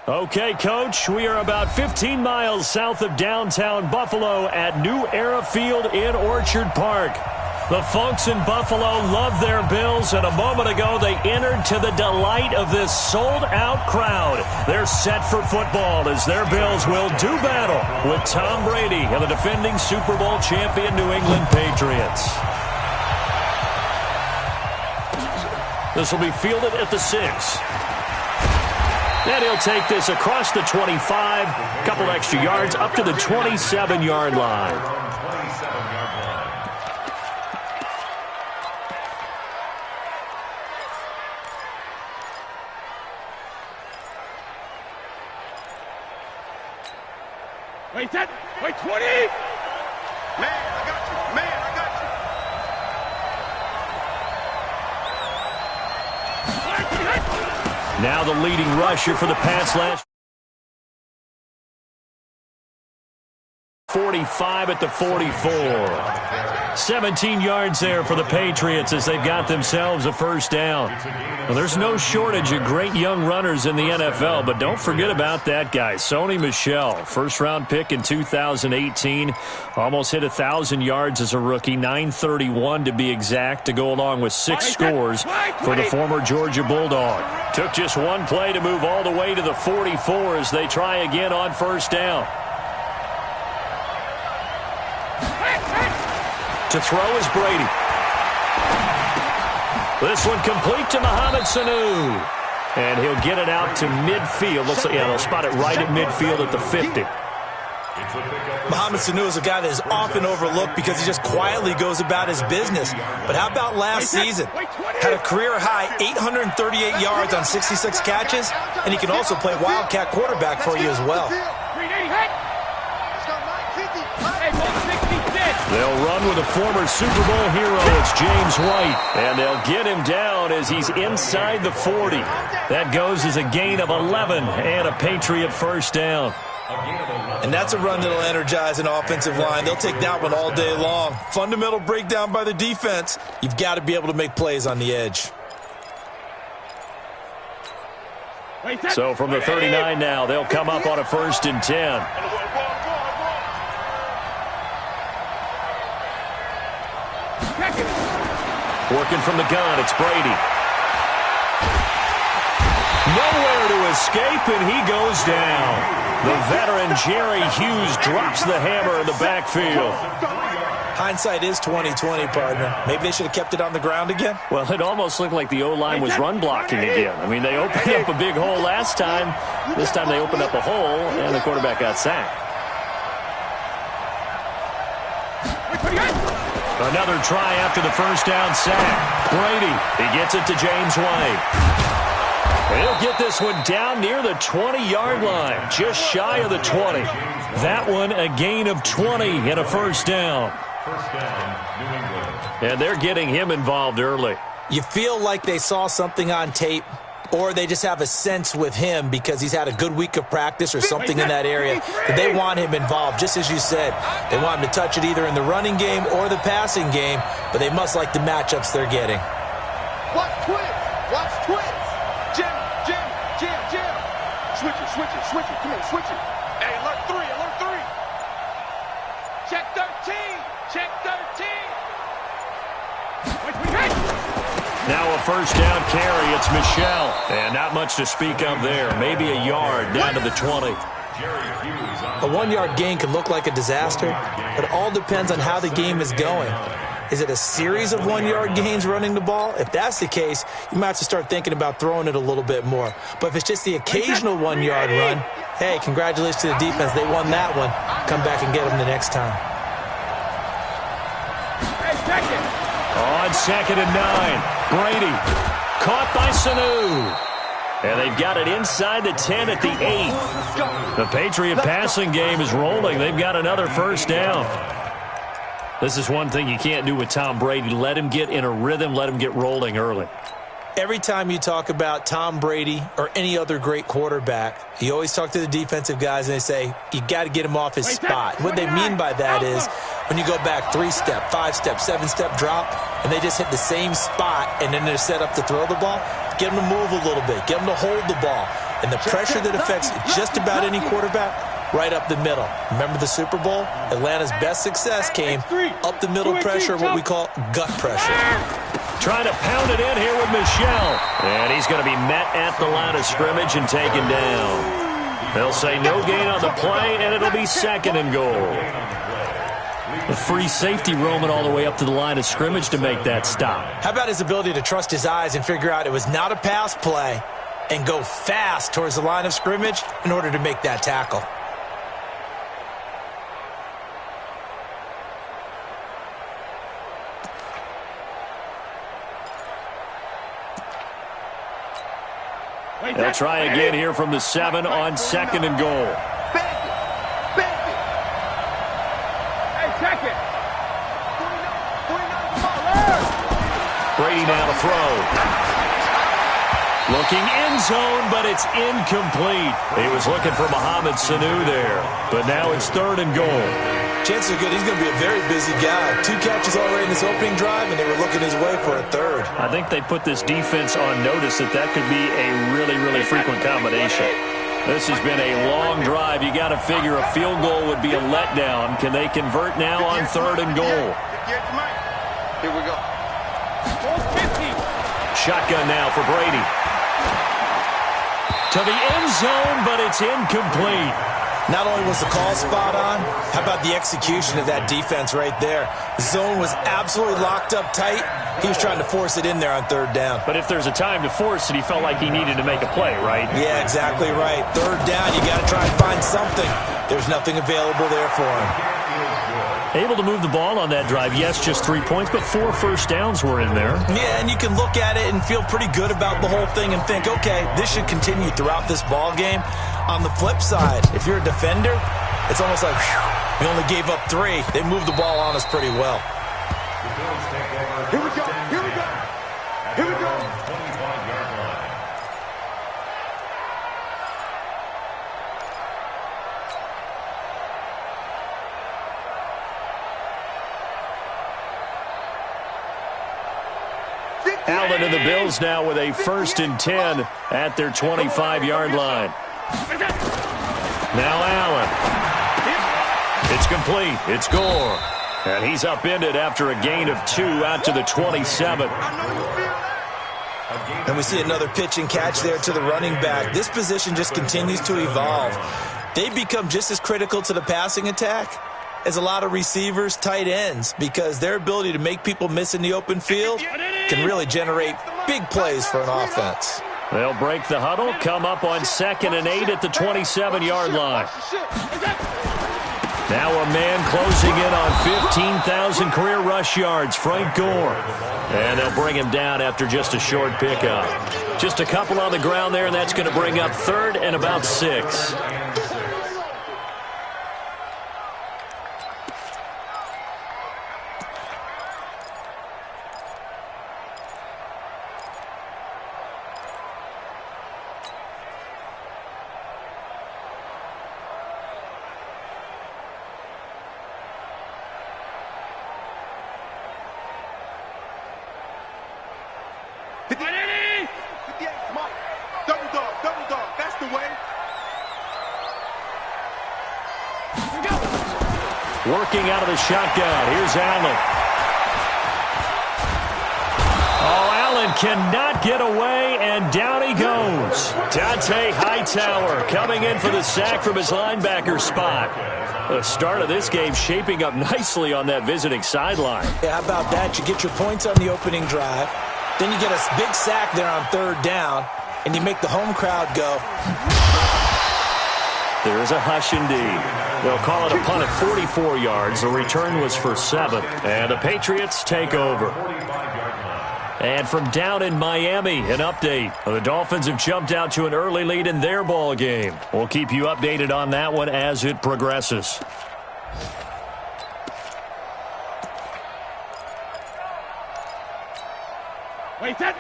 Okay, Coach, we are about 15 miles south of downtown Buffalo at New Era Field in Orchard Park. The folks in Buffalo love their Bills, and a moment ago they entered to the delight of this sold-out crowd. They're set for football as their Bills will do battle with Tom Brady and the defending Super Bowl champion New England Patriots. This will be fielded at the 6. And he'll take this across the 25, a couple extra yards, up to the 27-yard line. Wait, 20! Man, I got you. Man, I got you. Now the leading rusher for the pass last 45 at the 44. 17 yards there for the Patriots as they've got themselves a first down. Well, there's no shortage of great young runners in the NFL, but don't forget about that guy, Sony Michel. First-round pick in 2018. Almost hit 1,000 yards as a rookie, 931 to be exact, to go along with 6 scores for the former Georgia Bulldog. Took just one play to move all the way to the 44 as they try again on first down. To throw is Brady. This one complete to Mohamed Sanu. And he'll get it out to midfield. Looks like, yeah, they'll spot it right at midfield at the 50. Mohamed Sanu is a guy that is often overlooked because he just quietly goes about his business. But how about last season? Had a career-high 838 yards on 66 catches, and he can also play Wildcat quarterback for you as well. They'll run with a former Super Bowl hero. It's James White. And they'll get him down as he's inside the 40. That goes as a gain of 11 and a Patriot first down. And that's a run that'll energize an offensive line. They'll take that one all day long. Fundamental breakdown by the defense. You've got to be able to make plays on the edge. So from the 39 now, they'll come up on a 1st and 10. Working from the gun, it's Brady. Nowhere to escape, and he goes down. The veteran Jerry Hughes drops the hammer in the backfield. Hindsight is 20/20, partner. Maybe they should have kept it on the ground again. Well, it almost looked like the O-line was run blocking again. I mean, they opened up a big hole last time. This time they opened up a hole, and the quarterback got sacked. Another try after the first down sack. Brady, he gets it to James White. He'll get this one down near the 20-yard line, just shy of the 20. That one a gain of 20 and a first down. And they're getting him involved early. You feel like they saw something on tape, or they just have a sense with him because he's had a good week of practice or something in that area that they want him involved. Just as you said, they want him to touch it either in the running game or the passing game, but they must like the matchups they're getting. Watch twins. Watch twins. Jim. Switch it. Come on, switch it. Hey, alert 3. Check 13. Now a first down carry. It's Michel. And not much to speak of there. Maybe a yard down to the 20. A 1-yard gain can look like a disaster, but it all depends on how the game is going. Is it a series of 1-yard gains running the ball? If that's the case, you might have to start thinking about throwing it a little bit more. But if it's just the occasional 1-yard run, hey, congratulations to the defense. They won that one. Come back and get them the next time. On 2nd and 9, Brady caught by Sanu. And they've got it inside the 10 at the 8. The Patriot passing game is rolling. They've got another first down. This is one thing you can't do with Tom Brady. Let him get in a rhythm. Let him get rolling early. Every time you talk about Tom Brady or any other great quarterback, you always talk to the defensive guys and they say, you got to get him off his spot. What they mean by that is when you go back 3-step, 5-step, 7-step drop, and they just hit the same spot and then they're set up to throw the ball, get them to move a little bit, get them to hold the ball. And the pressure that affects just about any quarterback, right up the middle. Remember the Super Bowl? Atlanta's best success came up the middle pressure, what we call gut pressure. Trying to pound it in here with Michel. And he's going to be met at the line of scrimmage and taken down. They'll say no gain on the play, and it'll be 2nd and goal. A free safety roaming all the way up to the line of scrimmage to make that stop. How about his ability to trust his eyes and figure out it was not a pass play and go fast towards the line of scrimmage in order to make that tackle? They'll try again here from the 7 on 2nd and goal. Brady now to throw. Looking end zone, but it's incomplete. He was looking for Mohamed Sanu there, but now it's 3rd and goal. Chances are good he's going to be a very busy guy. 2 catches already in this opening drive, and they were looking his way for a 3rd. I think they put this defense on notice that could be a really, really frequent combination. This has been a long drive. You got to figure a field goal would be a letdown. Can they convert now on 3rd and goal? Here we go. Shotgun now for Brady. To the end zone, but it's incomplete. Not only was the call spot on, how about the execution of that defense right there? The zone was absolutely locked up tight. He was trying to force it in there on 3rd down. But if there's a time to force it, he felt like he needed to make a play, right? Yeah, exactly right. 3rd down, you got to try and find something. There's nothing available there for him. Able to move the ball on that drive. Yes, just 3 points, but 4 first downs were in there. Yeah, and you can look at it and feel pretty good about the whole thing and think, okay, this should continue throughout this ball game. On the flip side, if you're a defender, it's almost like, whew, we only gave up 3. They moved the ball on us pretty well. Here we go. Here we go. Here we go. Allen and the Bills now with a 1st and 10 at their 25-yard line. Now Allen. It's complete. It's Gore. And he's upended after a gain of 2 out to the 27. And we see another pitch and catch there to the running back. This position just continues to evolve. They become just as critical to the passing attack as a lot of receivers, tight ends, because their ability to make people miss in the open field can really generate big plays for an offense. They'll break the huddle, come up on 2nd and 8 at the 27-yard line. Now a man closing in on 15,000 career rush yards, Frank Gore. And they'll bring him down after just a short pickup. Just a couple on the ground there, and that's going to bring up 3rd and about 6. Double dog. That's the way. Working out of the shotgun. Here's Allen. Oh, Allen cannot get away, and down he goes. Dante Hightower coming in for the sack from his linebacker spot. The start of this game shaping up nicely on that visiting sideline. Yeah, how about that? You get your points on the opening drive. Then you get a big sack there on 3rd down, and you make the home crowd go. There is a hush indeed. They'll call it a punt at 44 yards. The return was for 7. And the Patriots take over. And from down in Miami, an update. The Dolphins have jumped out to an early lead in their ball game. We'll keep you updated on that one as it progresses.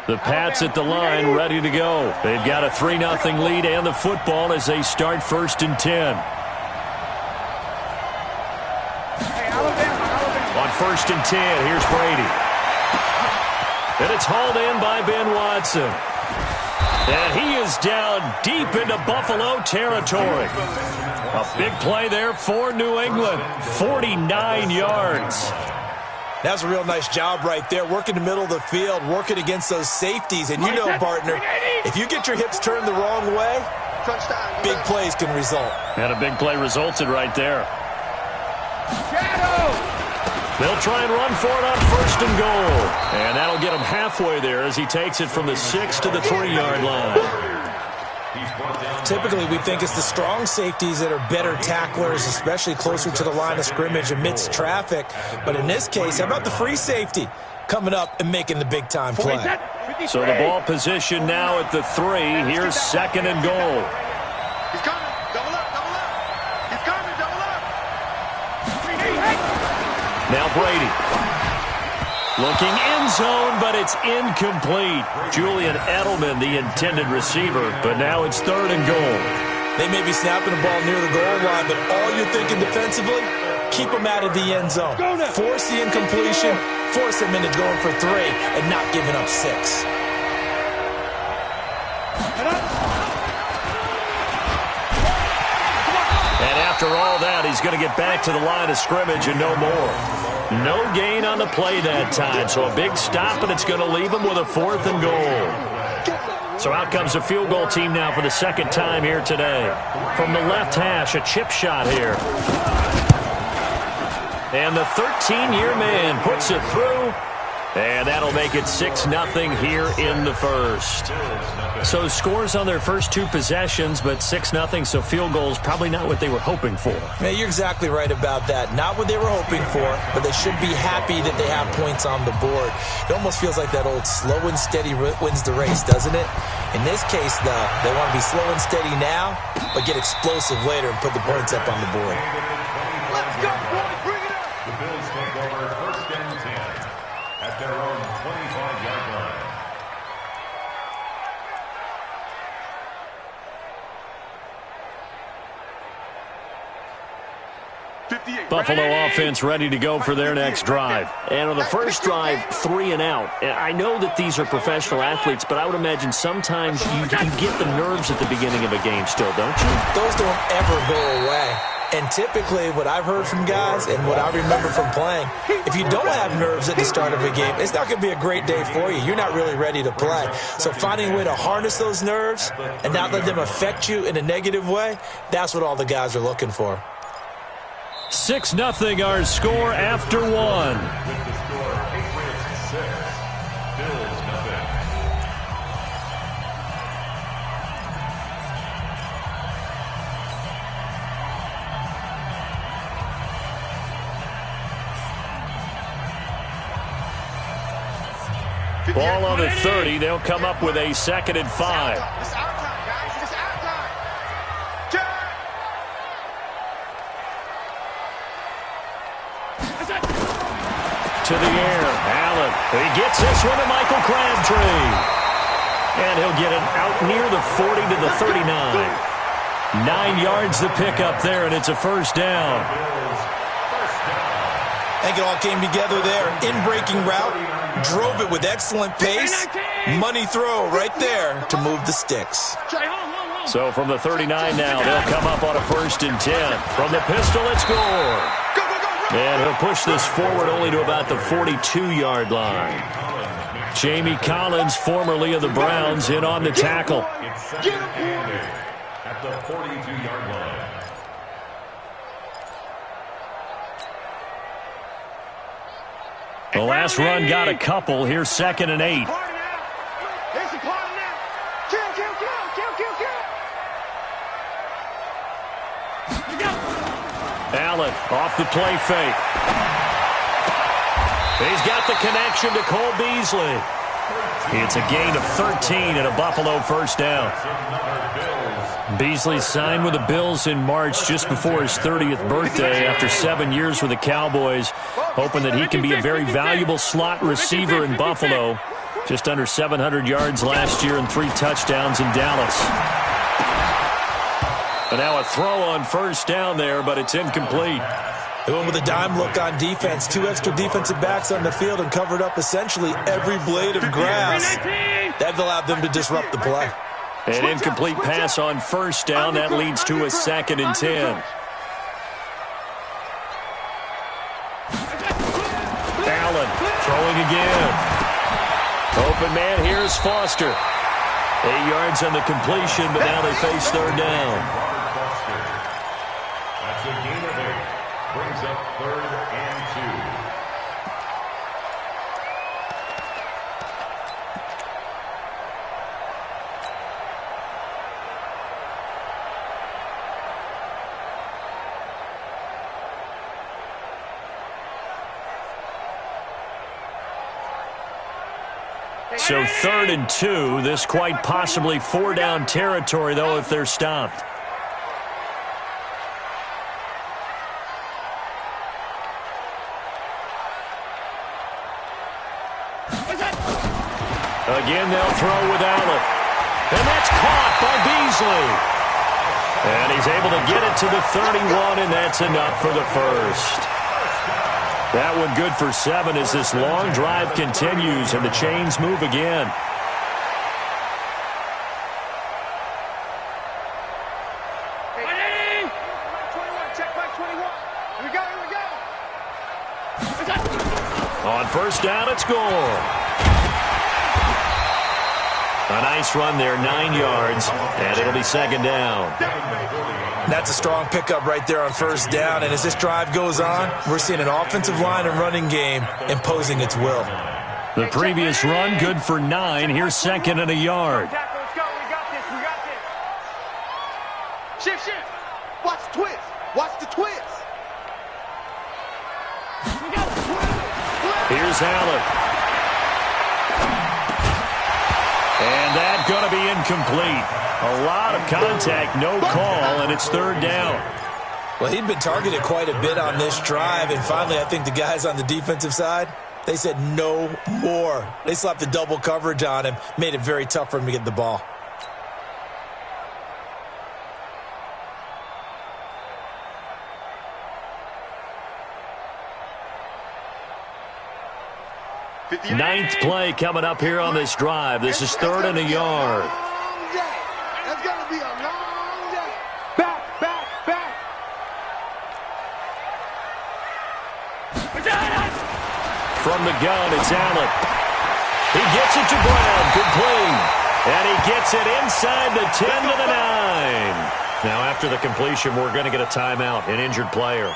The Pats at the line, ready to go. They've got a 3-0 lead and the football as they start 1st and 10. On 1st and 10, here's Brady. And it's hauled in by Ben Watson. And he is is down deep into Buffalo territory. A big play there for New England. 49 yards. That's a real nice job right there. Working the middle of the field, working against those safeties. And you know, partner, if you get your hips turned the wrong way, big plays can result. And a big play resulted right there. They'll try and run for it on 1st and goal. And that'll get him halfway there as he takes it from the 6 to the 3-yard line. Typically, we think it's the strong safeties that are better tacklers, especially closer to the line of scrimmage amidst traffic. But in this case, how about the free safety coming up and making the big-time play? So the ball position now at the 3. Here's 2nd and goal. He's coming. Double up, double up. He's coming, double up. Now Brady. Looking end zone, but it's incomplete. Julian Edelman, the intended receiver, but now it's 3rd and goal. They may be snapping the ball near the goal line, but all you're thinking defensively, keep them out of the end zone. Force the incompletion, force them into going for 3, and not giving up 6. And after all that, he's going to get back to the line of scrimmage and no more. No gain on the play that time, so a big stop, and it's going to leave him with a 4th and goal. So out comes the field goal team now for the 2nd time here today. From the left hash, a chip shot here. And the 13-year man puts it through, and that'll make it 6-0 here in the 1st. So scores on their first 2 possessions, but 6-0, so field goals probably not what they were hoping for. Yeah, you're exactly right about that. Not what they were hoping for, but they should be happy that they have points on the board. It almost feels like that old slow and steady wins the race, doesn't it? In this case, though, they want to be slow and steady now, but get explosive later and put the points up on the board. Let's go, boys. Bring it up. The Bills take over 1st and 10 at their own 25-yard line. Buffalo offense ready to go for their next drive. And on the first drive, 3 and out. And I know that these are professional athletes, but I would imagine sometimes you get the nerves at the beginning of a game still, don't you? Those don't ever go away. And typically, what I've heard from guys and what I remember from playing, if you don't have nerves at the start of a game, it's not going to be a great day for you. You're not really ready to play. So finding a way to harness those nerves and not let them affect you in a negative way, that's what all the guys are looking for. 6-0 our score after 1. Ball on the 30. They'll come up with a 2nd and 5. It's our time, guys. It's our time. To the air, Allen. He gets this one to Michael Crabtree. And he'll get it out near the 40 to the 39. 9 yards to pick up there, and it's a 1st down. I think it all came together there. In-breaking route, drove it with excellent pace. Money throw right there to move the sticks. So from the 39 now, they'll come up on a 1st and 10. From the pistol, it's Gore. And he'll push this forward only to about the 42-yard line. Jamie Collins, formerly of the Browns, in on the tackle. At the 42-yard line. The last run got a couple. Here's 2nd and 8. Allen off the play fake. He's got the connection to Cole Beasley. It's a gain of 13 and a Buffalo 1st down. Beasley signed with the Bills in March just before his 30th birthday after 7 years with the Cowboys, hoping that he can be a very valuable slot receiver in Buffalo. Just under 700 yards last year and 3 touchdowns in Dallas. And now a throw on 1st down there, but it's incomplete. They went with a dime look on defense. 2 extra defensive backs on the field and covered up essentially every blade of grass. That allowed them to disrupt the play. An incomplete pass on first down. That leads to a 2nd and 10. Allen throwing again. Open man, here's Foster. 8 yards on the completion, but now they face 3rd down. That's a gain of 8. Brings up 3rd and 2. So 3rd and 2. This quite possibly 4-down territory, though, if they're stopped. Again, they'll throw with Allen. And that's caught by Beasley. And he's able to get it to the 31, and that's enough for the first. That one good for 7 as this long drive continues and the chains move again. On first down, it's Gore. A nice run there, 9 yards, and it'll be 2nd down. That's a strong pickup right there on first down, and as this drive goes on, we're seeing an offensive line and running game imposing its will. The previous run, good for 9. Here's 2nd and a yard. Let's go. We got this. Shift. Watch the twist. Watch the twist. Here's Allen. And that's going to be incomplete. A lot of contact, no call, and it's 3rd down. Well, he'd been targeted quite a bit on this drive, and finally I think the guys on the defensive side, they said no more. They slapped the double coverage on him, made it very tough for him to get the ball. Ninth play coming up here on this drive. This is 3rd and a yard. That's going to be a long day. Back. From the gun, it's Allen. He gets it to Brown, complete. And he gets it inside the 10 to the 9. Now, after the completion, we're going to get a timeout, an injured player.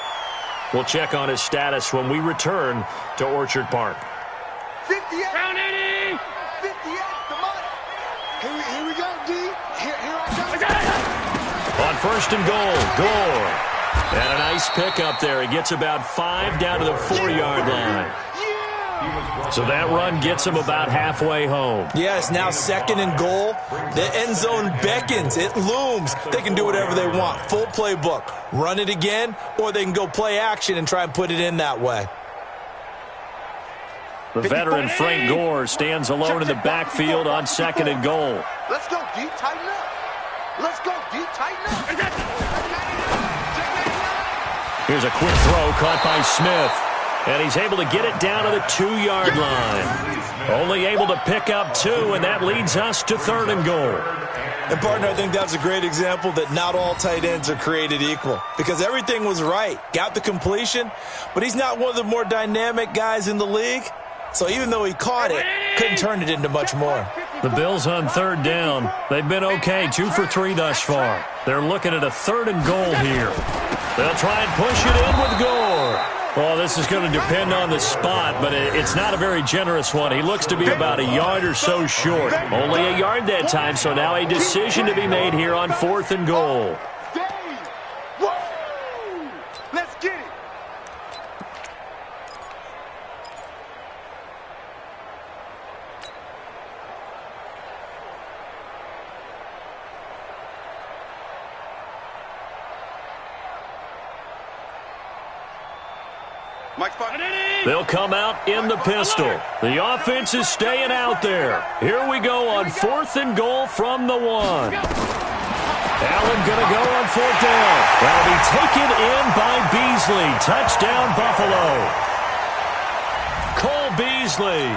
We'll check on his status when we return to Orchard Park. 58. Round 80. 58. Come on. Here we go, D. Here I come. On first and goal, Gore. And a nice pickup there. He gets about 5 down to the 4-yard line. So that run gets him about halfway home. Yes, now 2nd and goal. The end zone beckons. It looms. They can do whatever they want. Full playbook. Run it again, or they can go play action and try and put it in that way. The veteran Frank Gore stands alone in the backfield on 2nd and goal. Let's go deep, tighten up. Let's go deep, tighten up. Here's a quick throw caught by Smith. And he's able to get it down to the 2-yard line. Only able to pick up 2, and that leads us to 3rd and goal. And, partner, I think that's a great example that not all tight ends are created equal. Because everything was right. Got the completion, but he's not one of the more dynamic guys in the league. So even though he caught it, couldn't turn it into much more. The Bills on 3rd down. They've been okay, 2 for 3 thus far. They're looking at a 3rd and goal here. They'll try and push it in with Gore. Well, this is going to depend on the spot, but it's not a very generous one. He looks to be about a yard or so short. Only a yard that time, so now a decision to be made here on 4th and goal. Let's get it. They'll come out in the pistol. The offense is staying out there. Here we go on 4th and goal from the 1. Allen going to go on 4th down. That'll be taken in by Beasley. Touchdown, Buffalo. Cole Beasley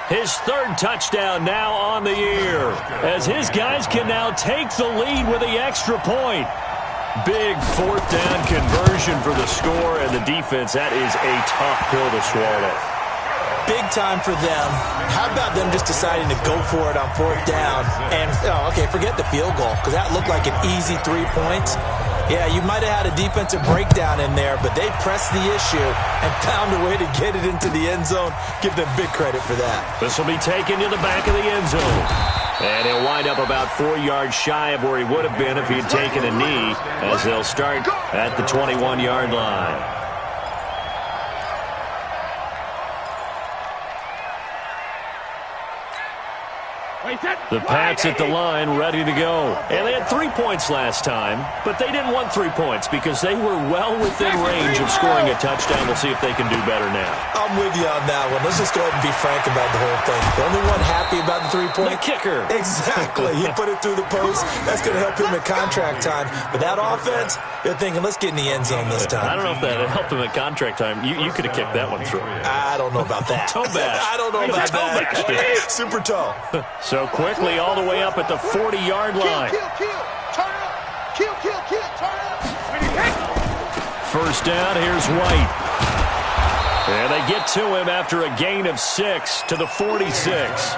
His third touchdown now on the year, as his guys can now take the lead with the extra point. Big fourth down conversion for the score, and the defense, that is a tough pill to swallow. Big time for them. How about them just deciding to go for it on fourth down? And, okay, forget the field goal, because that looked like an easy 3 points. Yeah, you might have had a defensive breakdown in there, but they pressed the issue and found a way to get it into the end zone. Give them big credit for that. This will be taken to the back of the end zone. And he'll wind up about 4 yards shy of where he would have been if he'd taken a knee, as they'll start at the 21-yard line. The Pats at the line, ready to go. And they had 3 points last time, but they didn't want 3 points because they were well within range of scoring a touchdown. We'll see if they can do better now. I'm with you on that one. Let's just go ahead and be frank about the whole thing. The only one happy about the 3-point? The kicker. Exactly. He put it through the post. That's going to help him at contract time. But that offense, they're thinking, let's get in the end zone this time. I don't know if that helped him at contract time. You could have kicked that one through. I don't know about that. Toe bash. I don't know about that. Super toe. So quickly all the way up at the 40-yard line. Kill. Turn up. Kill. Turn up. First down, here's White. And they get to him after a gain of 6 to the 46.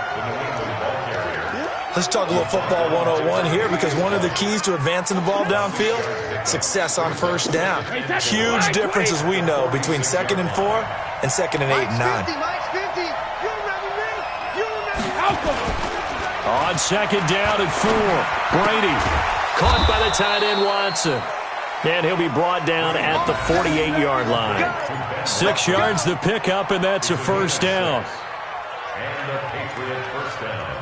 Let's talk a little football 101 here, because one of the keys to advancing the ball downfield, success on first down. Huge difference, as we know, between 2nd and 4 and 2nd and 8 and 9. On second down and 4, Brady caught by the tight end Watson. And he'll be brought down at the 48-yard line. 6 yards the pickup, and that's a first down.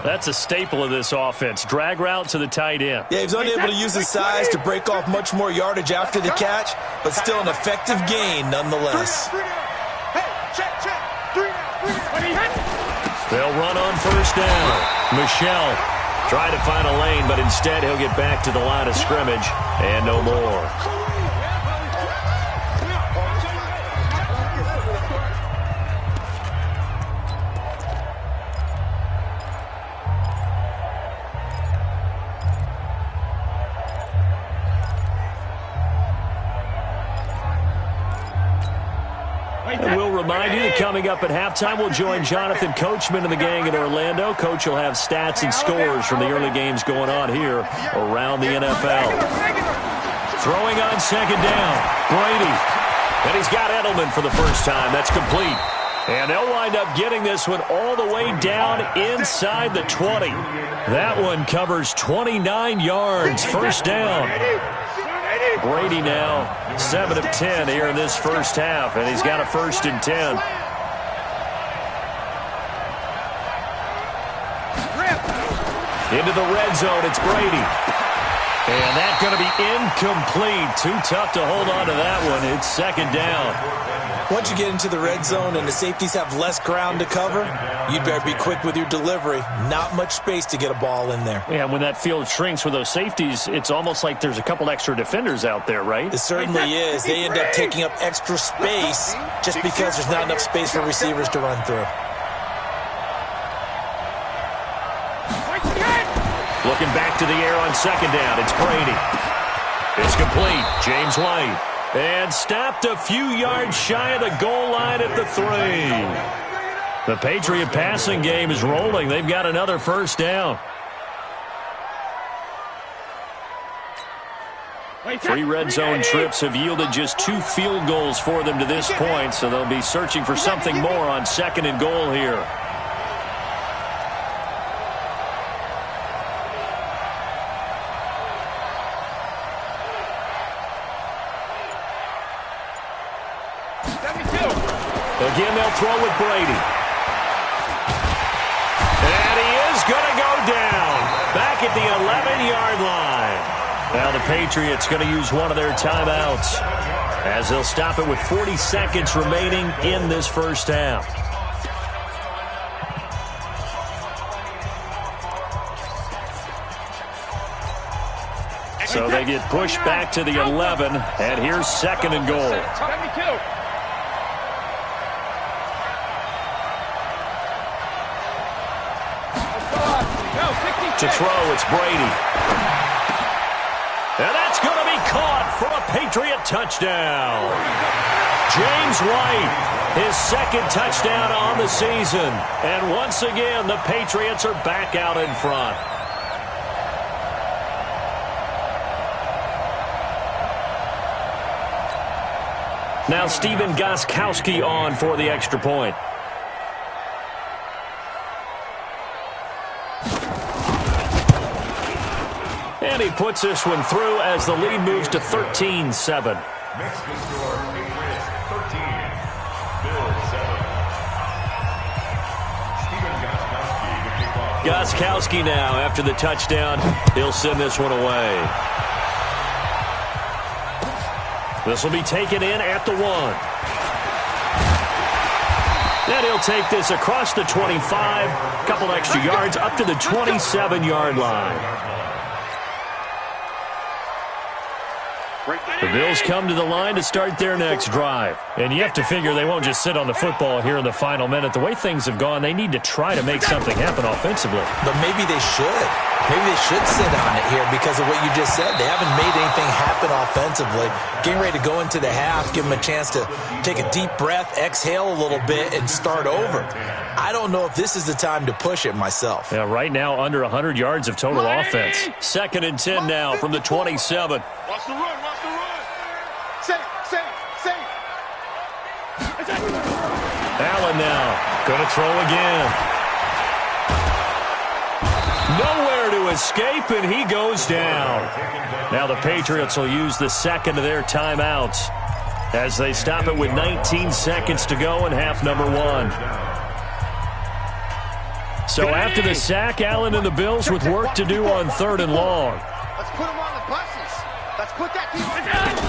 That's a staple of this offense. Drag route to the tight end. Yeah, he was unable to use his size to break off much more yardage after the catch, but still an effective gain nonetheless. They'll run on first down. Michelle trying to find a lane, but instead he'll get back to the line of scrimmage and no more. And we'll remind you that coming up at halftime, we'll join Jonathan Coachman and the gang in Orlando. Coach will have stats and scores from the early games going on here around the NFL. Throwing on second down, Brady. And he's got Edelman for the first time. That's complete. And they'll wind up getting this one all the way down inside the 20. That one covers 29 yards. First down. Brady now 7 of 10 here in this first half, and he's got a 1st and 10. Into the red zone, it's Brady. And that's going to be incomplete. Too tough to hold on to that one. It's second down. Once you get into the red zone and the safeties have less ground to cover, you'd better be quick with your delivery. Not much space to get a ball in there. Yeah, when that field shrinks with those safeties, it's almost like there's a couple extra defenders out there, right? It certainly is. They end up taking up extra space just because there's not enough space for receivers to run through. Looking back to the air on second down. It's Brady. It's complete. James White. And stopped a few yards shy of the goal line at the 3. The Patriot passing game is rolling. They've got another first down. 3 red zone trips have yielded just 2 field goals for them to this point, so they'll be searching for something more on second and goal here. Again, they'll throw with Brady. And he is going to go down. Back at the 11-yard line. Now the Patriots going to use one of their timeouts, as they'll stop it with 40 seconds remaining in this first half. So they get pushed back to the 11, and here's second and goal. To throw, it's Brady. And that's going to be caught for a Patriot touchdown. James White, his second touchdown on the season. And once again, the Patriots are back out in front. Now Stephen Gostkowski on for the extra point. And he puts this one through as the lead moves to 13-7. Makes the score Patriots 13, Bills 7. Stephen Gostkowski to kick off. Gostkowski now, after the touchdown, he'll send this one away. This will be taken in at the 1. Then he'll take this across the 25, a couple extra yards up to the 27-yard line. The Bills come to the line to start their next drive. And you have to figure they won't just sit on the football here in the final minute. The way things have gone, they need to try to make something happen offensively. But maybe they should. Maybe they should sit on it here because of what you just said. They haven't made anything happen offensively. Getting ready to go into the half, give them a chance to take a deep breath, exhale a little bit, and start over. I don't know if this is the time to push it myself. Yeah, right now under 100 yards of total offense. 2nd and 10 now from the 27. Watch the run, watch the run. Safe. Allen now, going to throw again. Nowhere to escape, and he goes down. Now the Patriots will use the second of their timeouts as they stop it with 19 seconds to go in half number 1. So after the sack, Allen and the Bills with work to do on 3rd and long. Let's put him on the buses. Let's put that defense.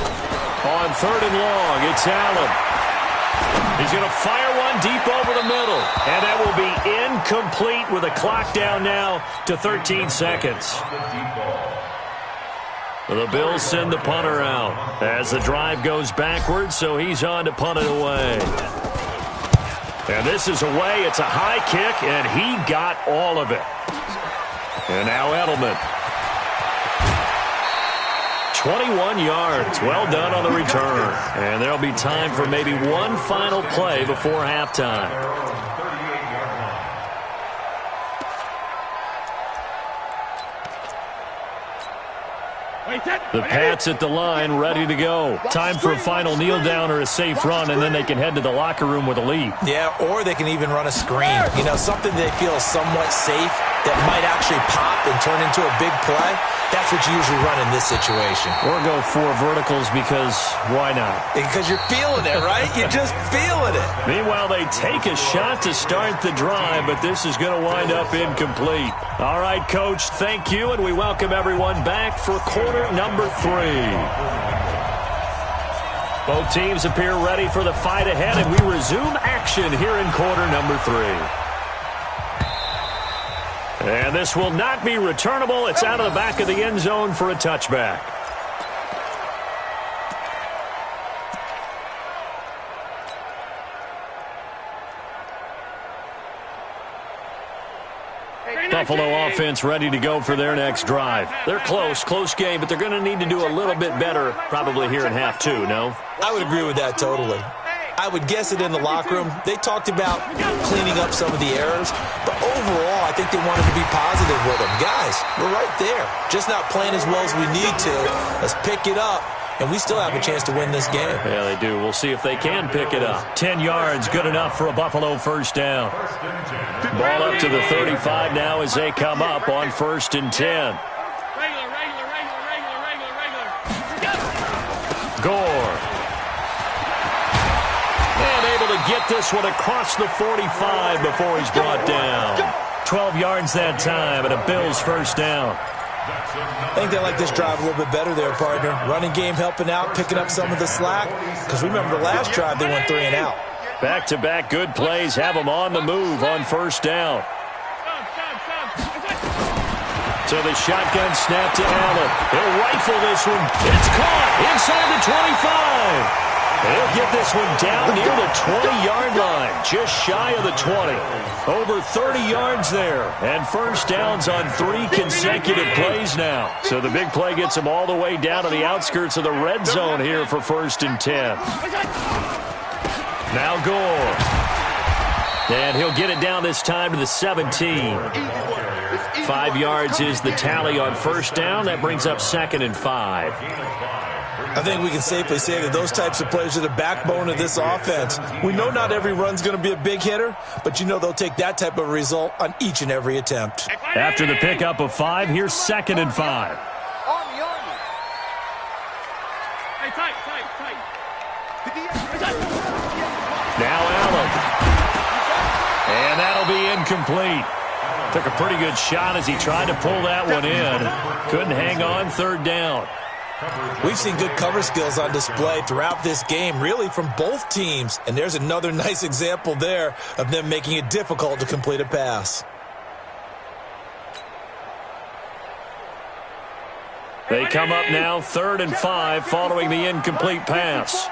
On 3rd and long, it's Allen. He's going to fire one deep over the middle. And that will be incomplete with a clock down now to 13 seconds. The Bills send the punter out as the drive goes backwards, so he's on to punt it away. And this is away. It's a high kick, and he got all of it. And now Edelman. 21 yards. Well done on the return. And there'll be time for maybe one final play before halftime. The Pats at the line, ready to go. Time for a final kneel down or a safe run, and then they can head to the locker room with a lead. Yeah, or they can even run a screen. You know, something they feel somewhat safe that might actually pop and turn into a big play. That's what you usually run in this situation. Or go 4 verticals because why not? Because you're feeling it, right? You're just feeling it. Meanwhile, they take a shot to start the drive, but this is going to wind up incomplete. All right, Coach, thank you, and we welcome everyone back for quarter number 3. Both teams appear ready for the fight ahead, and we resume action here in quarter number 3. And this will not be returnable. It's out of the back of the end zone for a touchback. Buffalo offense ready to go for their next drive. They're close game, but they're going to need to do a little bit better probably here in half 2, no? I would agree with that totally. I would guess it in the locker room. They talked about cleaning up some of the errors, but overall, I think they wanted to be positive with them. Guys, we're right there. Just not playing as well as we need to. Let's pick it up, and we still have a chance to win this game. Yeah, they do. We'll see if they can pick it up. 10 yards, good enough for a Buffalo first down. Ball up to the 35 now as they come up on 1st and 10. Gore. To get this one across the 45 before he's brought down. 12 yards that time and a Bills first down. I think they like this drive a little bit better there, partner. Running game helping out, picking up some of the slack. Because remember the last drive they went 3 and out. Back-to-back good plays have them on the move on first down. So the shotgun snap to Allen. He'll rifle this one. It's caught inside the 25. He'll get this one down near the 20-yard line, just shy of the 20. Over 30 yards there, and first downs on 3 consecutive plays now. So the big play gets him all the way down to the outskirts of the red zone here for 1st and 10. Now Gore. And he'll get it down this time to the 17. 5 yards is the tally on first down. That brings up 2nd and 5. I think we can safely say that those types of plays are the backbone of this offense. We know not every run's going to be a big hitter, but you know they'll take that type of result on each and every attempt. After the pickup of 5, here's 2nd and 5. Now Allen. And that'll be incomplete. Took a pretty good shot as he tried to pull that one in. Couldn't hang on, 3rd down. We've seen good cover skills on display throughout this game, really from both teams. And there's another nice example there of them making it difficult to complete a pass. They come up now, 3rd and 5, following the incomplete pass.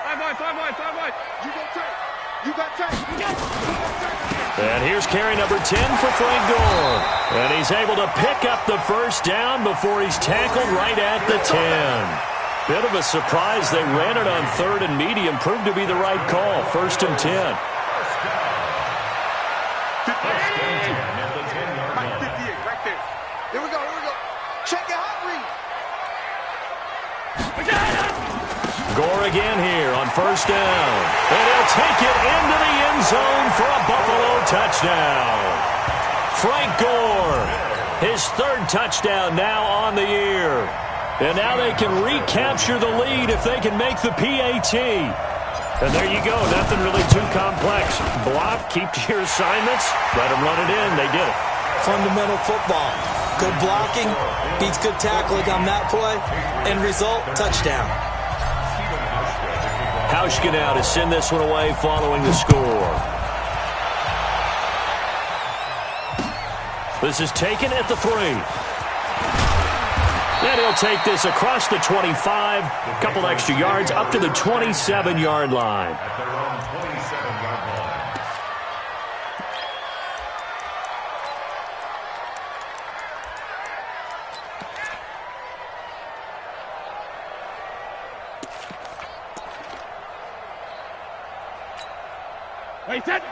And here's carry number 10 for Frank Gore. And he's able to pick up the first down before he's tackled right at the 10. Bit of a surprise. They ran it on 3rd and medium. Proved to be the right call. 1st and 10. Here we go. Check it out, Gore again here on first down. And he'll take it into the end zone for a Buffalo touchdown. Frank Gore, his 3rd touchdown now on the year. And now they can recapture the lead if they can make the PAT. And there you go. Nothing really too complex. Block, keep to your assignments, let them run it in. They did it. Fundamental football. Good blocking, beats good tackling on that play. End result, touchdown. Hauschka now to send this one away following the score. This is taken at the 3. And he'll take this across the 25, a couple extra yards, up to the 27-yard line.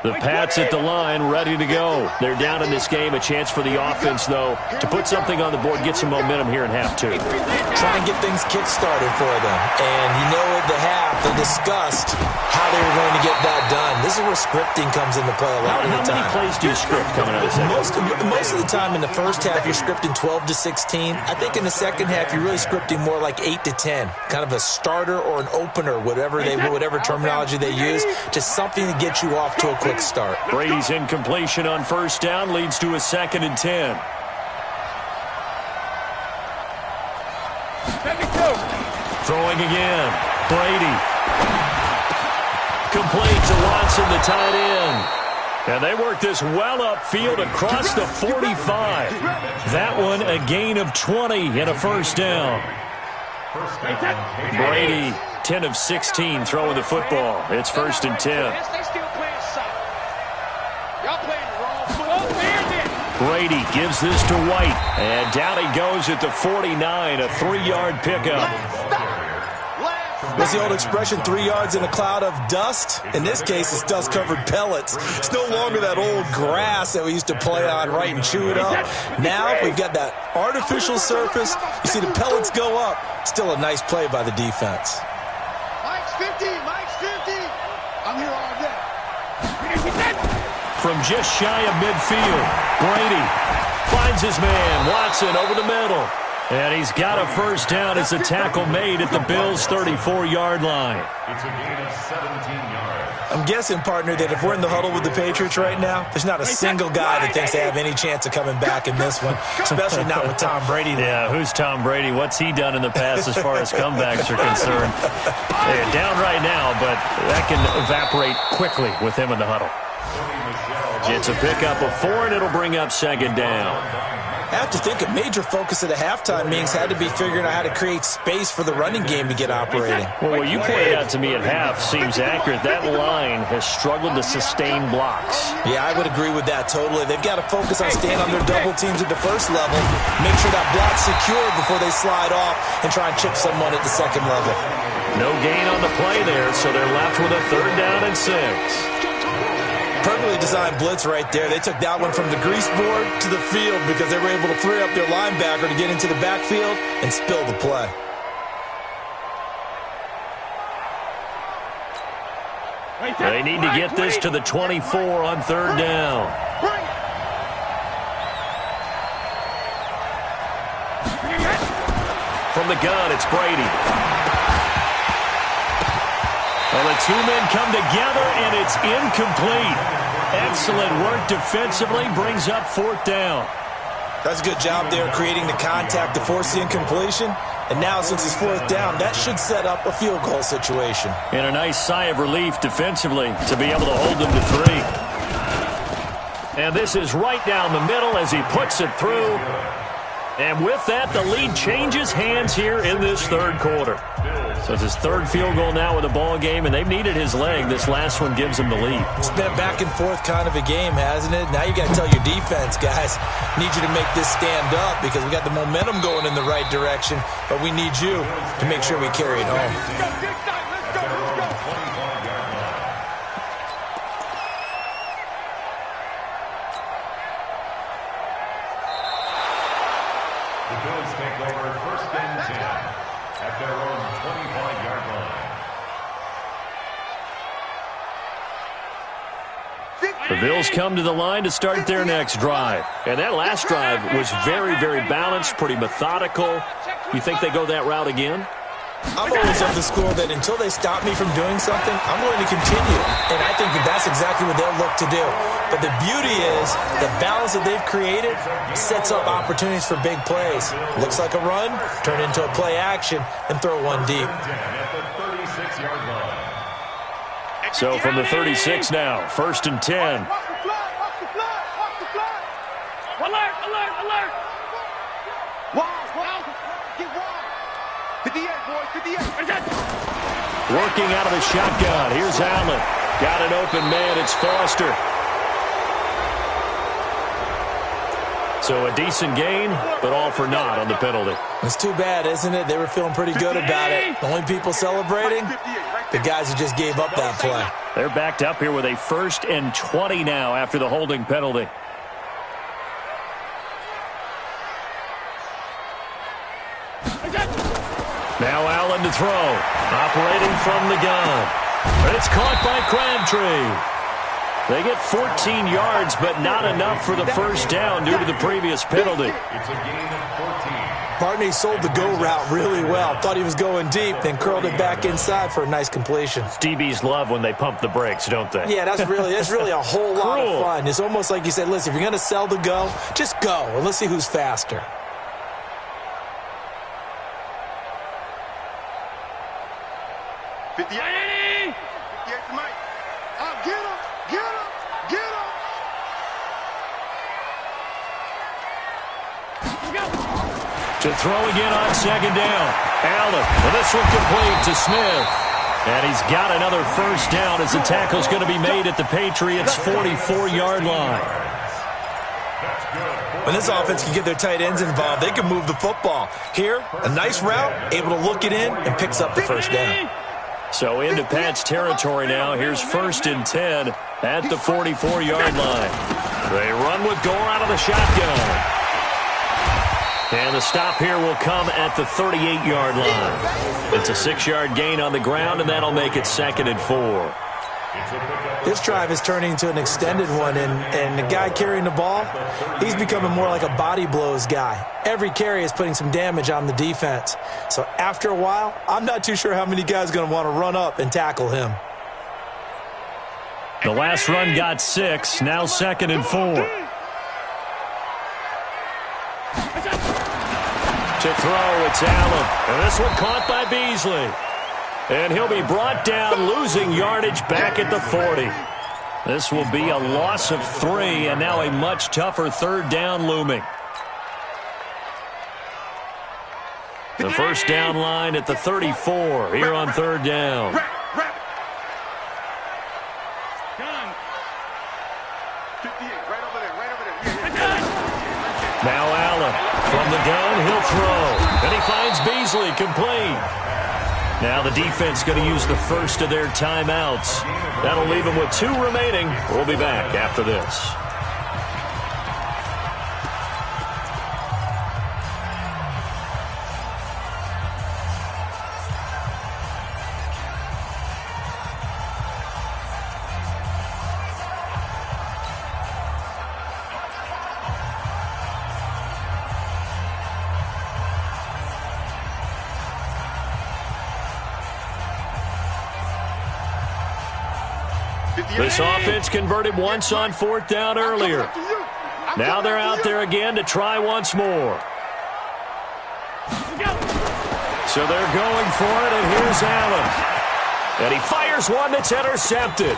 The Pats at the line, ready to go. They're down in this game. A chance for the offense, though, to put something on the board, get some momentum here in half 2. Try and get things kick-started for them. And you know at the half, they discussed how they were going to get that done. This is where scripting comes into play a lot of the time. How many plays do you script coming out of this? Most of the time in the first half, you're scripting 12 to 16. I think in the second half, you're really scripting more like 8 to 10. Kind of a starter or an opener, whatever terminology they use. Just something to get you off to a quick start. Brady's incompletion on first down leads to a 2nd and 10. Throwing again. Brady. Complete to Watson, the tight end. And they work this well upfield across the 45. That one a gain of 20 and a first down. Brady, 10 of 16 throwing the football. It's 1st and 10. Brady gives this to White. And down he goes at the 49, a 3-yard pickup. There's the old expression, 3 yards in a cloud of dust. In this case, it's dust-covered pellets. It's no longer that old grass that we used to play on, right, and chew it up. Now we've got that artificial surface. You see the pellets go up. Still a nice play by the defense. Mike's 50. I'm here all day. From just shy of midfield, Brady finds his man, Watson, over the middle. And he's got a first down as a tackle made at the Bills' 34-yard line. It's a gain of 17 yards. I'm guessing, partner, that if we're in the huddle with the Patriots right now, there's not a single guy that thinks they have any chance of coming back in this one, especially not with Tom Brady. Yeah, who's Tom Brady? What's he done in the past as far as comebacks are concerned? They're down right now, but that can evaporate quickly with him in the huddle. It's a pickup of 4, and it'll bring up 2nd down. I have to think a major focus of the halftime meetings had to be figuring out how to create space for the running game to get operating. Well, what you pointed out to me at half seems accurate. That line has struggled to sustain blocks. Yeah, I would agree with that totally. They've got to focus on staying on their double teams at the first level, make sure that block's secured before they slide off and try and chip someone at the second level. No gain on the play there, so they're left with a 3rd down and 6. Perfectly designed blitz right there. They took that one from the grease board to the field because they were able to free up their linebacker to get into the backfield and spill the play. They need to get this to the 24 on 3rd down. From the gun, it's Brady. Well, the two men come together, and it's incomplete. Excellent work defensively, brings up 4th down. That's a good job there creating the contact to force the incompletion. And now, since it's 4th down, that should set up a field goal situation. And a nice sigh of relief defensively to be able to hold them to 3. And this is right down the middle as he puts it through. And with that, the lead changes hands here in this 3rd quarter. So it's his 3rd field goal now in the ball game, and they've needed his leg. This last one gives him the lead. It's been back and forth kind of a game, hasn't it? Now you got to tell your defense, guys, need you to make this stand up because we got the momentum going in the right direction, but we need you to make sure we carry it home. The Bills take over 1st and 10 at their own 25-yard line. The Bills come to the line to start their next drive. And that last drive was very, very balanced, pretty methodical. You think they go that route again? I'm always of the school that until they stop me from doing something, I'm going to continue. And I think that that's exactly what they'll look to do. But the beauty is the balance that they've created sets up opportunities for big plays. Looks like a run, turn into a play action, and throw one deep. So from the 36 now, 1st and 10. Alert, alert, alert. Wow, get wild. 58, boys, 58. Working out of the shotgun. Here's Allen. Got an open man. It's Foster. So a decent gain, but all for naught on the penalty. It's too bad, isn't it? They were feeling pretty good about it. The only people celebrating, the guys who just gave up that play. They're backed up here with a 1st and 20 now after the holding penalty. Now Allen to throw. Operating from the gun. But it's caught by Crabtree. They get 14 yards, but not enough for the 1st down due to the previous penalty. It's a gain of 14. Barney sold the go route really well. Thought he was going deep, then curled it back inside for a nice completion. DBs love when they pump the brakes, don't they? Yeah, that's really a whole lot of fun. It's almost like you said, listen, if you're going to sell the go, just go, and let's see who's faster. Get him! Get him! Get him! To throw again on 2nd down. Allen, and this one complete to Smith. And he's got another 1st down as the tackle's going to be made at the Patriots' 44-yard line. When this offense can get their tight ends involved, they can move the football. Here, a nice route, able to look it in, and picks up the 1st down. So into Pat's territory now. Here's 1st and 10 at the 44-yard line. They run with Gore out of the shotgun. And the stop here will come at the 38-yard line. It's a 6-yard gain on the ground, and that'll make it 2nd and 4. This drive is turning into an extended one, and the guy carrying the ball, he's becoming more like a body blows guy. Every carry is putting some damage on the defense. So after a while, I'm not too sure how many guys are going to want to run up and tackle him. The last run got 6, now 2nd and 4. To throw, it's Allen. And this one caught by Beasley. And he'll be brought down, losing yardage back at the 40. This will be a loss of 3, and now a much tougher 3rd down looming. The first down line at the 34 here on third down. Now Allen from the gun, he'll throw. And he finds Beasley complete. Now the defense going to use the first of their timeouts. That'll leave them with 2 remaining. We'll be back after this. This offense converted once on 4th down earlier. Now they're out there again to try once more. So they're going for it, and here's Allen. And he fires one that's intercepted.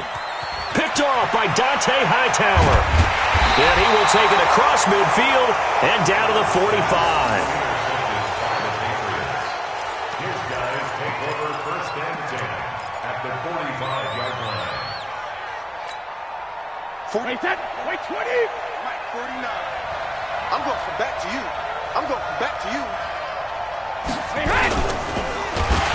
Picked off by Dante Hightower. And he will take it across midfield and down to the 45. Wait, 20. Mike, 49. I'm going from back to you. I'm going from back to you.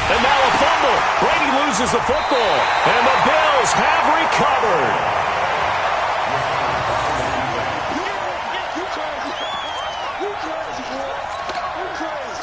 And now a fumble. Brady loses the football. And the Bills have recovered. You crazy. You crazy, boy. You crazy.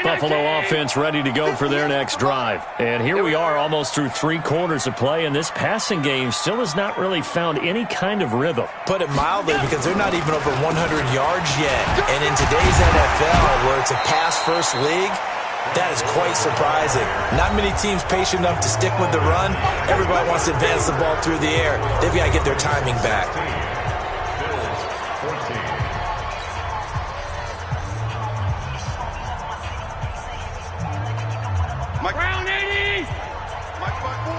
Buffalo offense ready to go for their next drive. And here we are almost through 3 quarters of play, and this passing game still has not really found any kind of rhythm. Put it mildly, because they're not even over 100 yards yet. And in today's NFL, where it's a pass-first league, that is quite surprising. Not many teams patient enough to stick with the run. Everybody wants to advance the ball through the air. They've got to get their timing back. Round 80. Mike, record.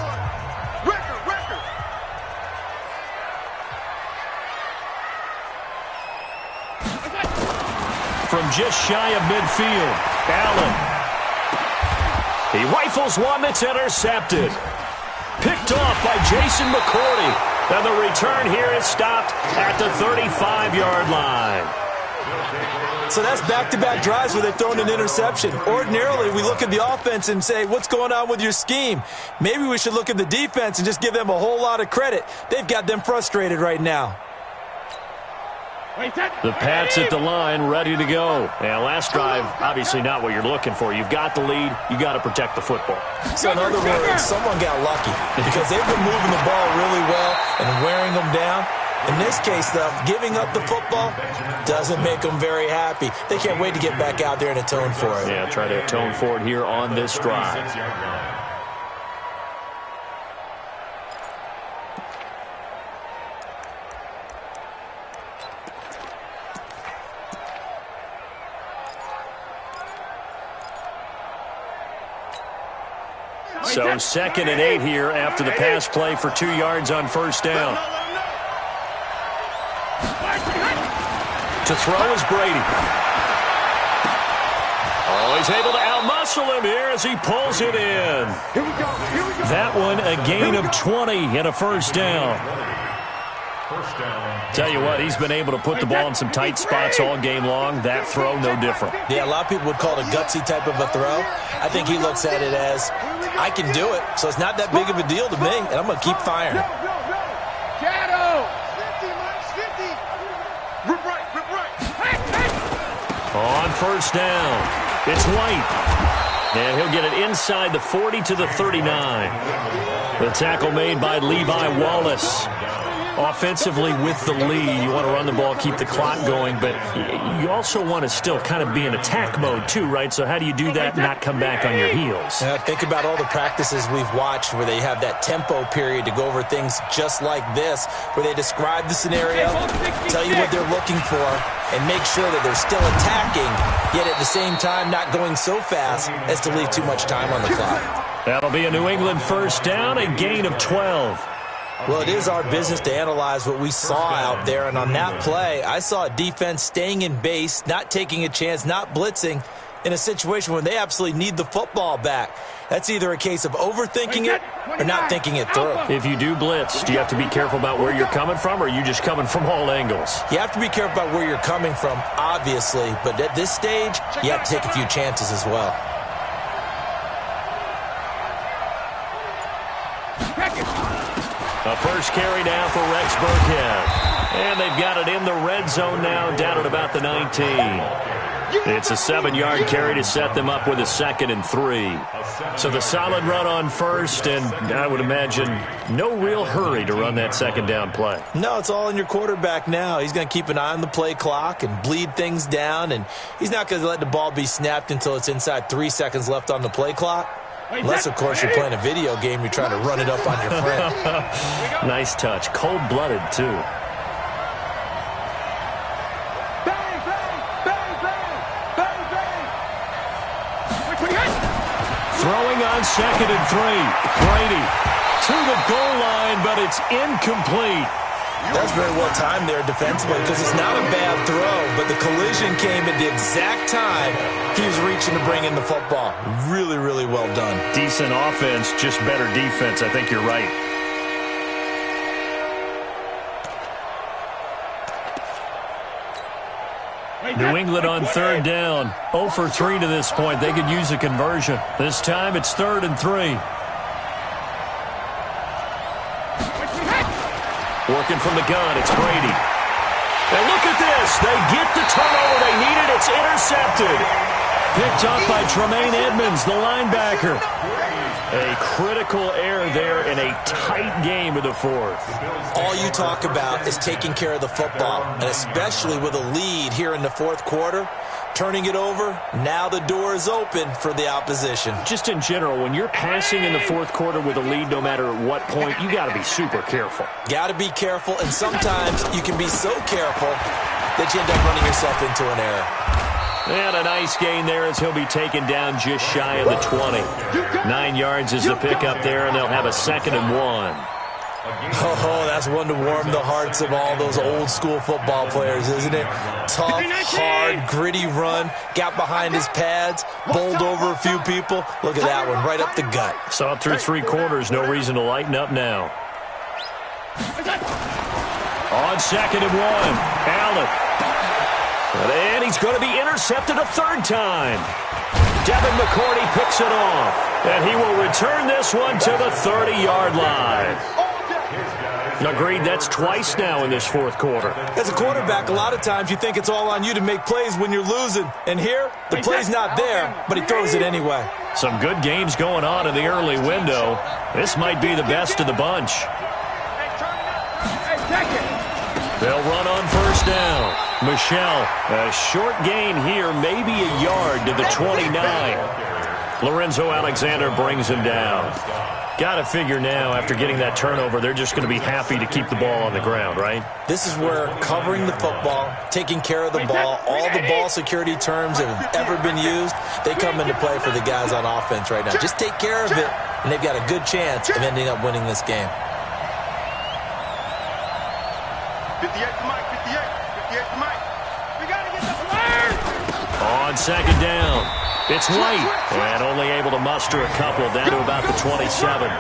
From just shy of midfield, Allen. He rifles one that's intercepted. Picked off by Jason McCourty. And the return here is stopped at the 35-yard line. So that's back-to-back drives where they've thrown an interception. Ordinarily, we look at the offense and say, what's going on with your scheme? Maybe we should look at the defense and just give them a whole lot of credit. They've got them frustrated right now. The Pats at the line, ready to go. And last drive, obviously not what you're looking for. You've got the lead. You got to protect the football. So in other words, someone got lucky because they've been moving the ball really well and wearing them down. In this case, though, giving up the football doesn't make them very happy. They can't wait to get back out there and atone for it. Yeah, try to atone for it here on this drive. So 2nd and 8 here after the pass play for 2 yards on first down. To throw is Brady. Oh, he's able to outmuscle him here as he pulls it in. Here we go. That one a gain of 20 and a first down. Tell you what, he's been able to put the ball in some tight spots all game long. That throw, no different. Yeah, a lot of people would call it a gutsy type of a throw. I think he looks at it as, I can do it, so it's not that big of a deal to me, and I'm going to keep firing. Shadow. 50. Rip right. On first down, it's White. And he'll get it inside the 40 to the 39. The tackle made by Levi Wallace. Offensively with the lead, you want to run the ball, keep the clock going, but you also want to still kind of be in attack mode too, right? So how do you do that and not come back on your heels? Think about all the practices we've watched where they have that tempo period to go over things just like this, where they describe the scenario, tell you what they're looking for, and make sure that they're still attacking, yet at the same time not going so fast as to leave too much time on the clock. That'll be a New England first down, a gain of 12. Well, it is our business to analyze what we saw out there, and on that play, I saw a defense staying in base, not taking a chance, not blitzing in a situation where they absolutely need the football back. That's either a case of overthinking it or not thinking it through. If you do blitz, do you have to be careful about where you're coming from, or are you just coming from all angles? You have to be careful about where you're coming from, obviously, but at this stage, you have to take a few chances as well. A first carry now for Rex Burkhead. And they've got it in the red zone now, down at about the 19. It's a 7-yard carry to set them up with a 2nd and 3. So the solid run on first, and I would imagine no real hurry to run that 2nd down play. No, it's all in your quarterback now. He's going to keep an eye on the play clock and bleed things down, and he's not going to let the ball be snapped until it's inside 3 seconds left on the play clock. Unless, of course, you're playing a video game, you're trying to run it up on your friend. Nice touch. Cold-blooded, too. Bang, bang, bang, bang, bang, bang. Throwing on 2nd and 3. Brady to the goal line, but it's incomplete. That's very well timed there defensively because it's not a bad throw, but the collision came at the exact time he was reaching to bring in the football. Really, really well done. Decent offense, just better defense. I think you're right. New England on 3rd down. 0 for 3 to this point. They could use a conversion. This time it's 3rd and 3. Working from the gun, it's Brady. And look at this. They get the turnover they needed. It's intercepted. Picked up by Tremaine Edmonds, the linebacker. A critical error there in a tight game of the 4th. All you talk about is taking care of the football, and especially with a lead here in the 4th quarter. Turning it over, now the door is open for the opposition. Just in general, when you're passing in the 4th quarter with a lead, no matter at what point, you got to be super careful. Got to be careful, and sometimes you can be so careful that you end up running yourself into an error. And a nice gain there as he'll be taken down just shy of the 20. 9 yards is the pickup there, and they'll have a 2nd and 1. Oh, that's one to warm the hearts of all those old-school football players, isn't it? Tough, hard, gritty run, got behind his pads, bowled over a few people. Look at that one, right up the gut. Saw it through 3 quarters, no reason to lighten up now. On 2nd and 1, Allen. And he's going to be intercepted a 3rd time. Devin McCourty picks it off, and he will return this one to the 30-yard line. Agreed, that's twice now in this 4th quarter. As a quarterback, a lot of times you think it's all on you to make plays when you're losing. And here, the play's not there, but he throws it anyway. Some good games going on in the early window. This might be the best of the bunch. They'll run on 1st down. Michelle, a short gain here, maybe a yard to the 29. Lorenzo Alexander brings him down. Got to figure now, after getting that turnover, they're just going to be happy to keep the ball on the ground, right? This is where covering the football, taking care of the ball, all the ball security terms that have ever been used, they come into play for the guys on offense right now. Just take care of it, and they've got a good chance of ending up winning this game. 58 to Mike, 58 to Mike. We got to get the flares. On 2nd down, it's White, and only able to muster a couple down to about the 27.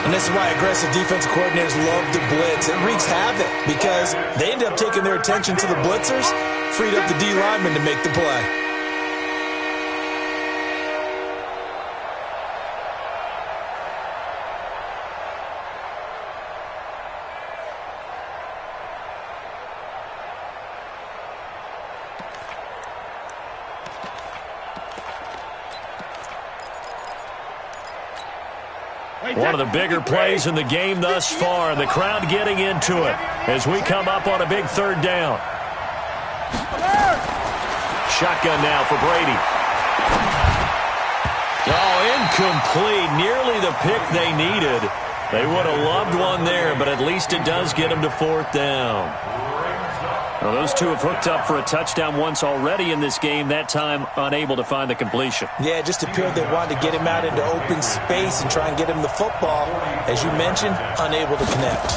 And this is why aggressive defensive coordinators love to blitz. It wreaks havoc because they end up taking their attention to the blitzers, freed up the D lineman to make the play. One of the bigger plays in the game thus far. The crowd getting into it as we come up on a big 3rd down. Shotgun now for Brady. Oh, incomplete. Nearly the pick they needed. They would have loved one there, but at least it does get them to 4th down. Well, those two have hooked up for a touchdown once already in this game, that time unable to find the completion. Yeah, it just appeared they wanted to get him out into open space and try and get him the football. As you mentioned, unable to connect.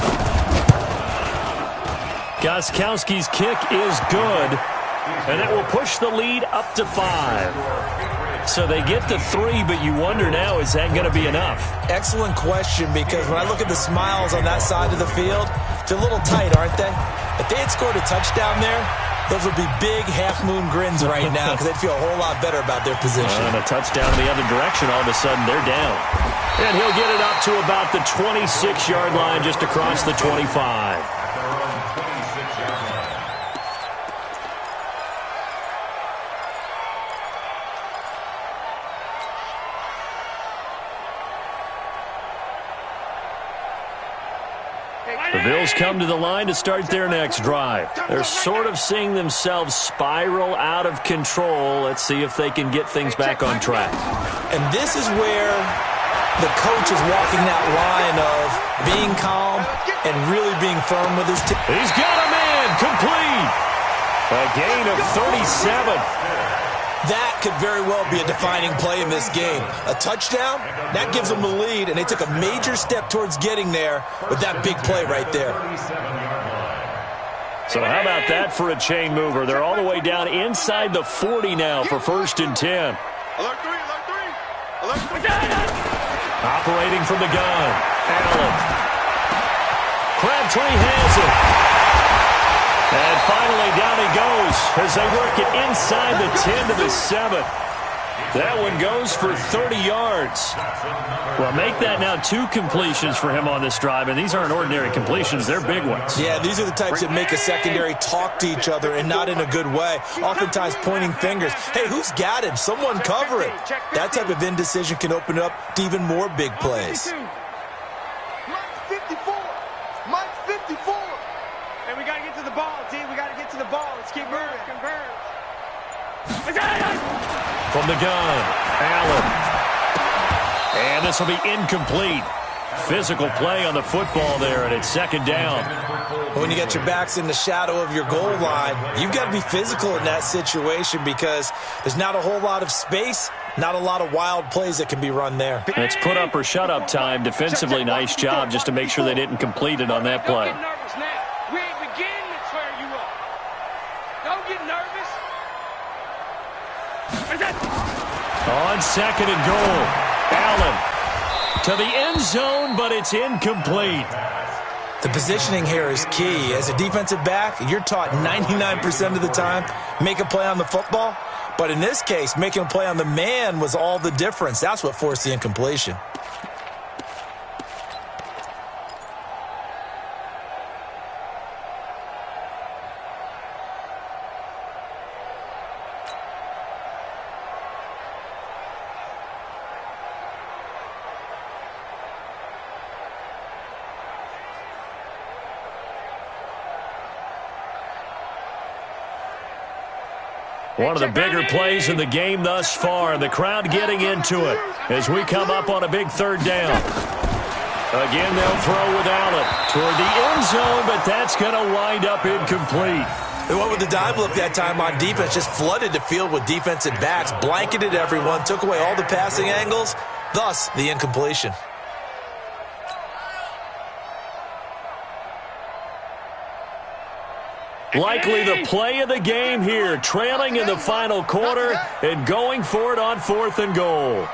Gostkowski's kick is good, and it will push the lead up to 5. So they get to 3, but you wonder now, is that going to be enough? Excellent question, because when I look at the smiles on that side of the field, they're a little tight, aren't they? If they had scored a touchdown there, those would be big half-moon grins right now because they'd feel a whole lot better about their position. And a touchdown the other direction, all of a sudden they're down. And he'll get it up to about the 26-yard line, just across the 25. The Bills come to the line to start their next drive. They're sort of seeing themselves spiral out of control. Let's see if they can get things back on track. And this is where the coach is walking that line of being calm and really being firm with his team. He's got a man complete. A gain of 37. That could very well be a defining play in this game. A touchdown, that gives them the lead, and they took a major step towards getting there with that big play right there. So how about that for a chain mover? They're all the way down inside the 40 now for 1st and 10. Alert 3, alert 3. Alert 3. Operating from the gun, Allen. Crabtree has it. And finally, down he goes as they work it inside the 10 to the 7. That one goes for 30 yards. Well, make that now 2 completions for him on this drive, and these aren't ordinary completions. They're big ones. Yeah, these are the types that make a secondary talk to each other and not in a good way. Oftentimes pointing fingers. Hey, who's got him? Someone cover it. That type of indecision can open up to even more big plays. Mike's 54. Mike's 54. And we got to get to the ball, T. We got to get to the ball. Let's keep moving. Converge. From the gun, Allen. And this will be incomplete. Physical play on the football there, and it's 2nd down. When you get your backs in the shadow of your goal line, you've got to be physical in that situation because there's not a whole lot of space, not a lot of wild plays that can be run there. It's put up or shut up time. Defensively, nice job just to make sure they didn't complete it on that play. Don't get nervous now. We ain't beginning to tear you up. Don't get nervous. On 2nd and goal, Allen to the end zone, but it's incomplete. The positioning here is key. As a defensive back, you're taught 99% of the time, make a play on the football. But in this case, making a play on the man was all the difference. That's what forced the incompletion. One of the bigger plays in the game thus far. The crowd getting into it as we come up on a big 3rd down. Again, they'll throw with Allen toward the end zone, but that's going to wind up incomplete. They went with the dive look that time on defense, just flooded the field with defensive backs, blanketed everyone, took away all the passing angles, thus the incompletion. Likely the play of the game here, trailing in the final quarter and going for it on 4th and goal.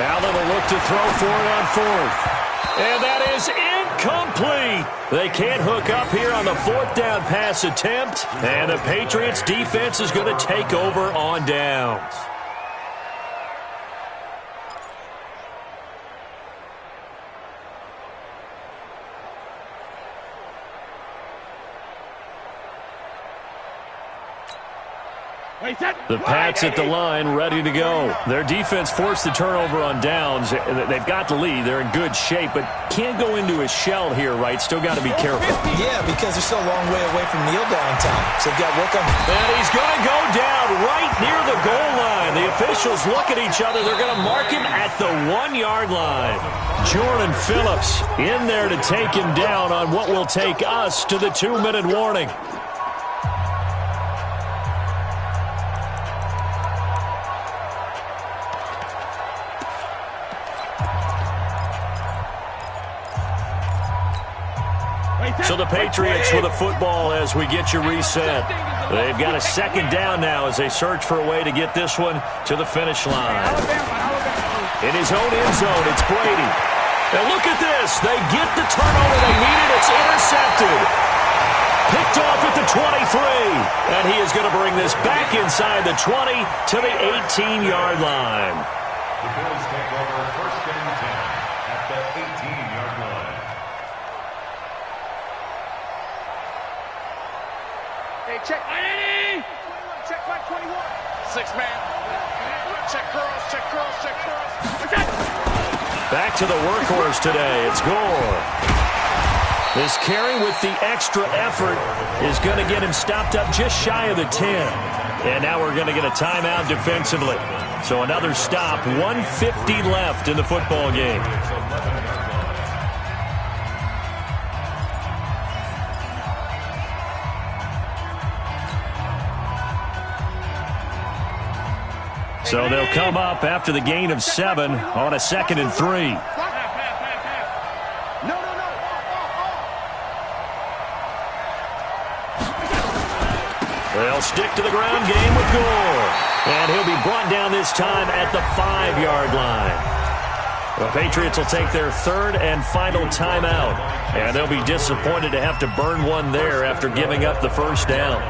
Allen will look to throw for it on 4th. And that is incomplete. They can't hook up here on the 4th down pass attempt. And the Patriots defense is going to take over on downs. The Pats at the line, ready to go. Their defense forced the turnover on downs. They've got the lead. They're in good shape, but can't go into a shell here, right? Still got to be careful. Yeah, because they're still a long way away from kneel down time. So they've got work on. And he's going to go down right near the goal line. The officials look at each other. They're going to mark him at the 1-yard line. Jordan Phillips in there to take him down on what will take us to the 2-minute warning. So the Patriots with a football as we get you reset. They've got a second down now as they search for a way to get this one to the finish line. In his own end zone, it's Brady. And look at this. They get the turnover they needed. It's intercepted. Picked off at the 23. And he is going to bring this back inside the 20 to the 18-yard line. The Bills take over first and 10 at the 18-yard line. Hey, check. Check back 21. 6-man. Check curls, check curls, check curls. Back to the workhorse today. It's Gore. This carry with the extra effort is going to get him stopped up just shy of the 10. And now we're going to get a timeout defensively. So another stop. 1:50 left in the football game. So they'll come up after the gain of 7 on a 2nd and 3. They'll stick to the ground game with Gore. And he'll be brought down this time at the 5-yard line. The Patriots will take their 3rd and final timeout. And they'll be disappointed to have to burn one there after giving up the first down.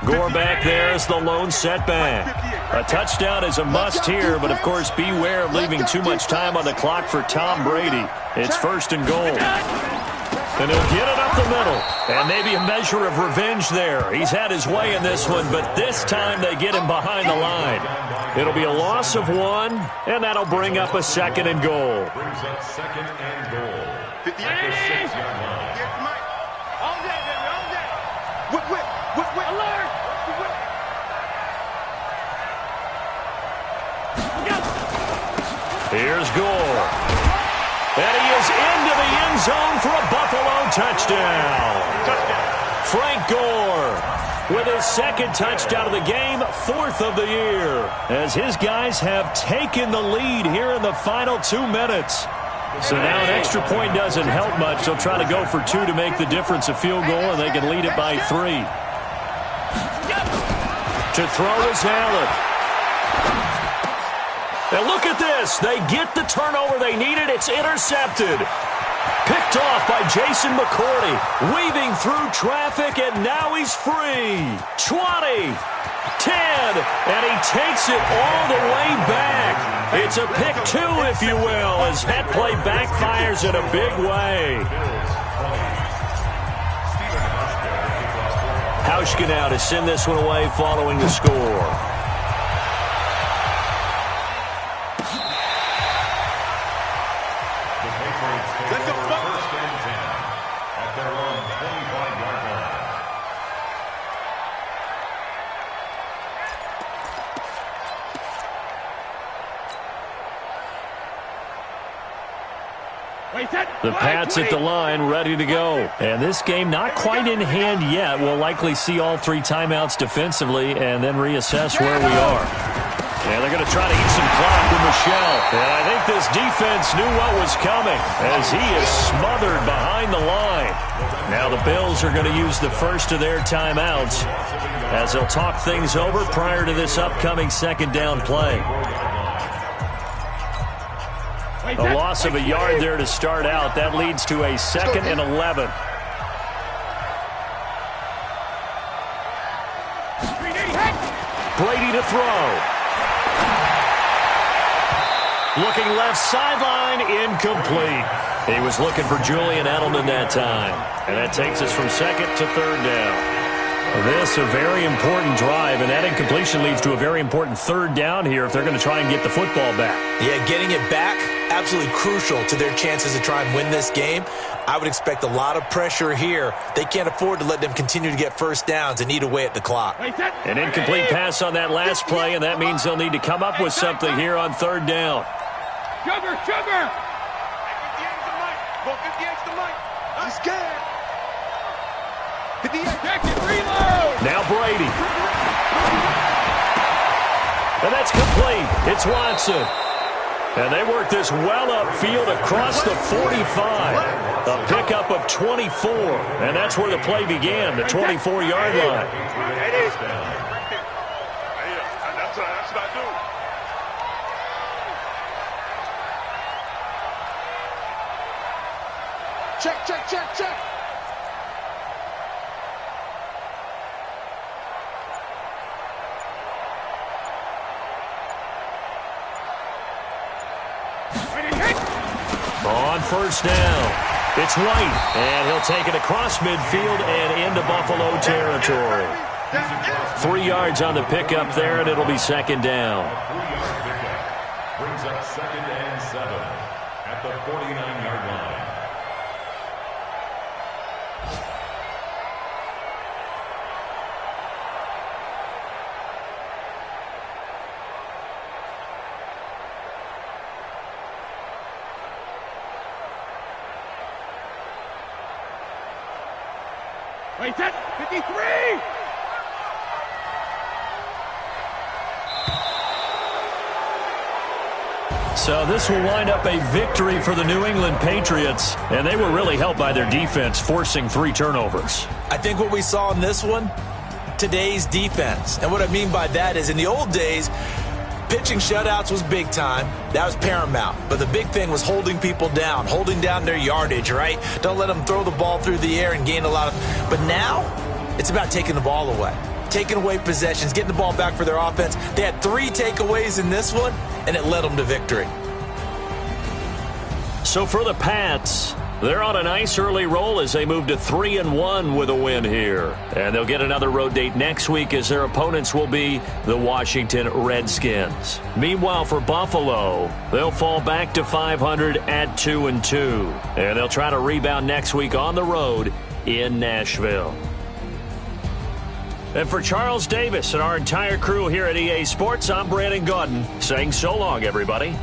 Gore back there is the lone setback. A touchdown is a must here, but of course beware of leaving too much time on the clock for Tom Brady. It's 1st and goal. And he'll get it up the middle. And maybe a measure of revenge there. He's had his way in this one, but this time they get him behind the line. It'll be a loss of 1, and that'll bring up a 2nd and goal. Brings up 2nd and goal. 56-yard line. On that, baby, on that. Whip, alert. Here's Gore. And he is into the end zone for a Buffalo touchdown. Frank Gore with his 2nd touchdown of the game, 4th of the year, as his guys have taken the lead here in the final 2 minutes. So now an extra point doesn't help much. They'll try to go for 2 to make the difference a field goal, and they can lead it by 3. To throw is Allen. And look at this. They get the turnover they needed. It's intercepted. Picked off by Jason McCourty. Weaving through traffic, and now he's free. 20, 10, and he takes it all the way back. It's a pick 2, if you will, as that play backfires in a big way. Hauschka now to send this one away following the score. The Pats at the line, ready to go. And this game not quite in hand yet. We'll likely see all 3 timeouts defensively and then reassess where we are. And they're going to try to eat some clock with Michelle. And I think this defense knew what was coming as he is smothered behind the line. Now the Bills are going to use the first of their timeouts as they'll talk things over prior to this upcoming 2nd down play. A loss of a yard there to start out. That leads to a 2nd and 11. Brady to throw. Looking left sideline, incomplete. He was looking for Julian Edelman that time. And that takes us from 2nd to 3rd down. This a very important drive, and that incompletion leads to a very important third down here if they're going to try and get the football back. Yeah, getting it back, absolutely crucial to their chances to try and win this game. I would expect a lot of pressure here. They can't afford to let them continue to get first downs and eat away at the clock. An incomplete pass on that last play, and that means they'll need to come up with something here on third down. Sugar! Go 58 to Mike. He's scared. 58. Reload! Now Brady. And that's complete. It's Watson. And they work this well upfield across the 45. A pickup of 24. And that's where the play began, the 24-yard line. That's what I do. Check. On first down, it's White, and he'll take it across midfield and into Buffalo territory. 3 yards on the pickup there, and it'll be second down. Brings up 2nd and 7 at the 49-yard line. Wait, that 53! So this will wind up a victory for the New England Patriots, and they were really helped by their defense, forcing 3 turnovers. I think what we saw in this one, today's defense. And what I mean by that is in the old days, pitching shutouts was big time. That was paramount. But the big thing was holding people down, holding down their yardage, right? Don't let them throw the ball through the air and gain a lot of... But now, it's about taking the ball away. Taking away possessions, getting the ball back for their offense. They had 3 takeaways in this one, and it led them to victory. So for the Pats, they're on a nice early roll as they move to 3-1 with a win here. And they'll get another road date next week as their opponents will be the Washington Redskins. Meanwhile, for Buffalo, they'll fall back to 500 at 2-2. And they'll try to rebound next week on the road in Nashville. And for Charles Davis and our entire crew here at EA Sports, I'm Brandon Gaudin saying so long, everybody.